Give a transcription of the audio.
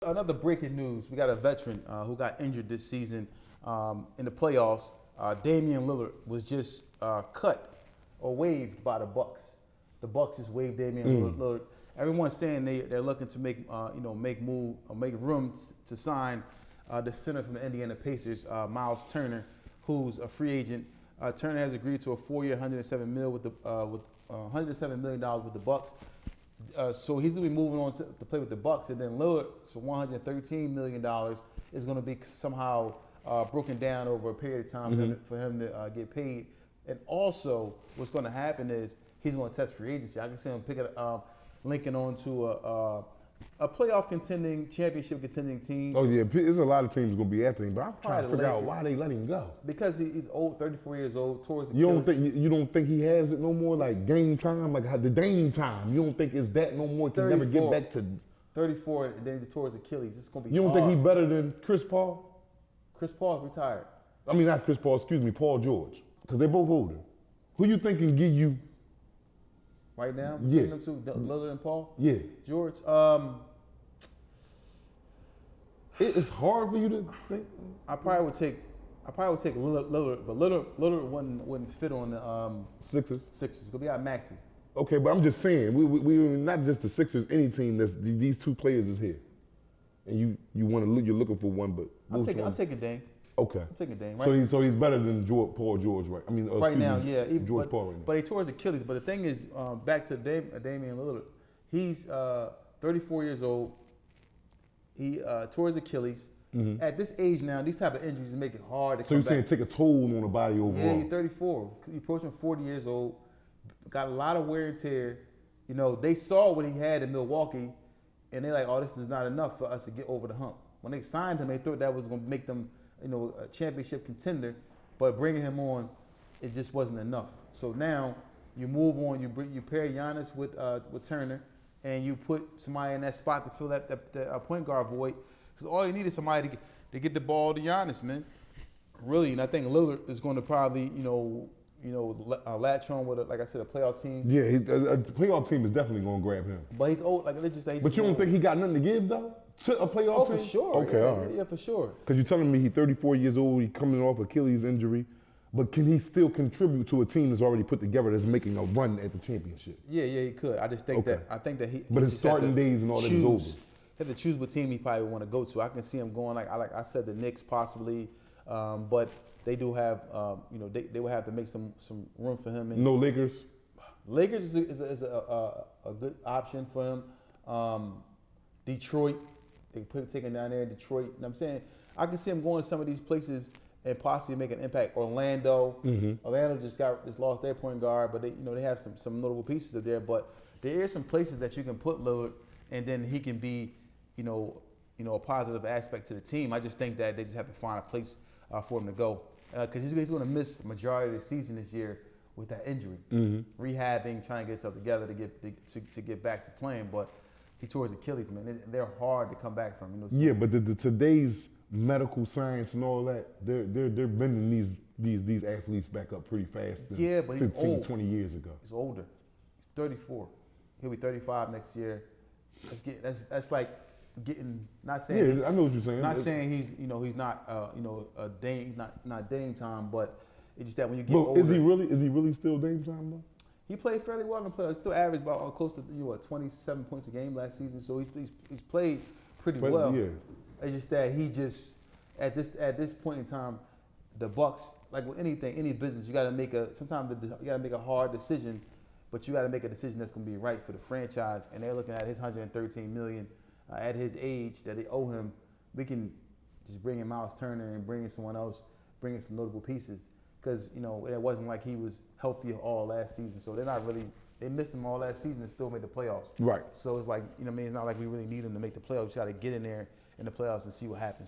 Another breaking news: we got a veteran who got injured this season in the playoffs. Damian Lilard was just cut or waived by the Bucks. The Bucks just waived Damian Lillard. Everyone's saying they're looking to make make room to sign the center from the Indiana Pacers, Miles Turner, who's a free agent. Turner has agreed to a 4-year, $107 million with $107 million with the Bucks. So he's going to be moving on to play with the Bucks, and then Lillard, so $113 million is going to be somehow broken down over a period of time for him to get paid. And also, what's going to happen is he's going to test free agency. I can see him linking on to a playoff contending, championship contending team. Oh yeah, there's a lot of teams going to be after him, but I'm trying to figure out why they let him go. Because he's old, 34 years old, towards the You don't think he has it no more, like game time, like the Dame time? You don't think it's that no more? Can never get back to 34, and then towards Achilles. It's going to be. You don't think he's better than Chris Paul? Chris Paul's retired. I mean, not Chris Paul. Excuse me, Paul George, because they're both older. Who you think can give you? Right now, yeah, them two, Lillard and Paul. Yeah, George. It's hard for you to think. I probably would take Lillard, but Lillard wouldn't fit on the Sixers. Sixers. Because we got Maxey. Okay, but I'm just saying, we not just the Sixers. Any team that's these two players is here, and you're looking for one, but I'm taking Dame. Okay, I'm taking Dame. Right? So he's better than Paul George, right? I mean, right now, yeah, George Paul right now. But he tore his Achilles. But the thing is, back to Damian Lillard. He's 34 years old. He tore his Achilles. At this age now, these type of injuries make it hard to come back. So you're saying take a toll on the body overall? Yeah, he's 34. He's approaching 40 years old. Got a lot of wear and tear. You know, they saw what he had in Milwaukee, and they're like, oh, this is not enough for us to get over the hump. When they signed him, they thought that was going to make them, a championship contender. But bringing him on, it just wasn't enough. So now you move on. You pair Giannis with Turner, and you put somebody in that spot to fill that point guard void. Because all you need is somebody to get the ball to Giannis, man. Really, and I think Lillard is going to probably, latch on with, like I said, a playoff team. Yeah, a playoff team is definitely going to grab him. But he's old, like let's just say. But you don't think he got nothing to give though to a playoff team? Oh, for sure. Okay, yeah, all right. Yeah, for sure. Because you're telling me he's 34 years old, he's coming off Achilles injury, but can he still contribute to a team that's already put together that's making a run at the championship? Yeah, he could. I just think that he. But his starting days and all that is over. Have to choose what team he probably want to go to. I can see him going like I said, the Knicks possibly, but they do have they will have to make some room for him. No Lakers. Lakers is a good option for him. Detroit, they put taking down there in Detroit. You know what I'm saying? I can see him going to some of these places and possibly make an impact. Orlando. Orlando just lost their point guard, but they have some notable pieces of there. But there is some places that you can put Lillard, and then he can be a positive aspect to the team. I just think that they just have to find a place for him to go, because he's going to miss the majority of the season this year with that injury, rehabbing, trying to get himself together to get back to playing. But he tore his Achilles, man. They're hard to come back from. Yeah, but today's medical science and all that, they're bending these athletes back up pretty fast. Yeah, but he's 15, old. 20 years ago. He's older. He's 34. He'll be 35 next year. That's like getting. Not saying. Yeah, I know what you're saying. Not saying he's not a Dame, not Dame time, but it's just that when you get older. Is he really still Dame time though? He played fairly well in the playoffs. Still averaged about close to 27 points a game last season. So he's played pretty well. Yeah. It's just that he just at this point in time, the Bucks, like with anything, any business, you got to make a hard decision, but you got to make a decision that's going to be right for the franchise. And they're looking at his $113 million at his age that they owe him. We can just bring in Miles Turner and bring in someone else, bring in some notable pieces. Because, it wasn't like he was healthy all last season. So they missed him all last season and still made the playoffs. Right. So it's like, it's not like we really need him to make the playoffs. You got to get in there in the playoffs and see what happens.